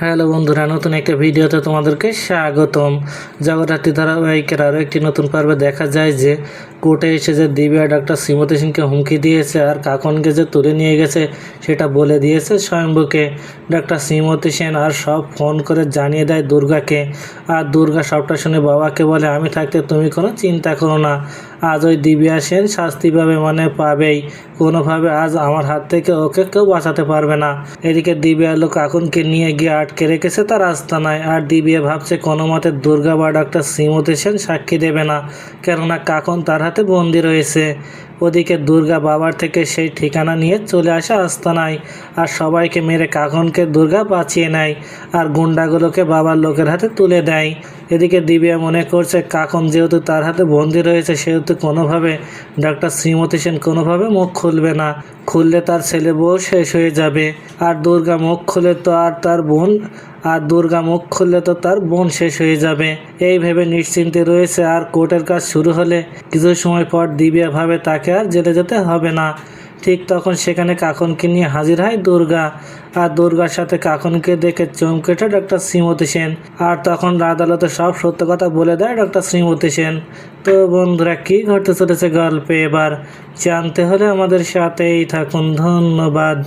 Hello বন্ধুরা, নতুন একটা ভিডিওতে তোমাদেরকে স্বাগতম। জগদ্ধাত্রী ধারাবাহিকের আরও একটি নতুন পর্বে দেখা যায় যে কোর্টে এসে যে দিব্যা ডাক্তার শ্রীমতী সেনকে হুমকি দিয়েছে আর কাকনকে যে তুলে নিয়ে গেছে সেটা বলে দিয়েছে স্বয়ম্ভুকে। ডাক্তার শ্রীমতী সেন আর সব ফোন করে জানিয়ে দেয় দুর্গাকে, আর দুর্গা সবটা শুনে বাবাকে বলে, আমি থাকতে তুমি কোনো চিন্তা করো না, আজ ওই দিব্যা সেন শাস্তি পাবে, মানে পাবেই। কোনোভাবে আজ আমার হাত থেকে ওকে কেউ বাঁচাতে পারবে না। এদিকে দিব্যা লোক কাকুনকে নিয়ে গিয়ে আটকে রেখেছে তার আস্তানায়, আর দিব্যা ভাবছে কোনো মতে দুর্গা বা ডাক্তার শ্রীমতী সেন সাক্ষী দেবে না, কেননা কাকন তার হাতে বন্দি রয়েছে। ওদিকে দুর্গা বাবার থেকে সেই ঠিকানা নিয়ে চলে আসে আস্তানায়, আর সবাইকে মেরে কাকনকে দুর্গা বাঁচিয়ে নেয় আর গুন্ডাগুলোকে বাবার লোকের হাতে তুলে দেয়। এদিকে দিব্যা মনে করছে কাকন যেহেতু তার হাতে বন্দি রয়েছে সেহেতু কোনোভাবে ডাক্তার শ্রীমতী সেন কোনোভাবে মুখ খুলবে না, খুললে তার ছেলে বউ শেষ হয়ে যাবে। আর দুর্গা মুখ খুলে তো তার বোন শেষ হয়ে যাবে। এই ভেবে নিশ্চিন্তে রয়েছে। আর কোর্টের কাজ শুরু হলে কিছু সময় পর দিব্যা ভাবে তাকে আর জেলে যেতে হবে না। ঠিক তখন সেখানে কাকনকে নিয়ে হাজির হয় দুর্গা, আর দুর্গার সাথে কাকনকে দেখে চমকে ওঠে ডাক্তার শ্রীমতী সেন। আর তখন আদালতে সব সত্য কথা বলে দেয় ডাক্তার শ্রীমতী সেন। তো বন্ধুরা, কী ঘটতে চলেছে গল্পে এবার জানতে হলে আমাদের সাথেই থাকুন। ধন্যবাদ।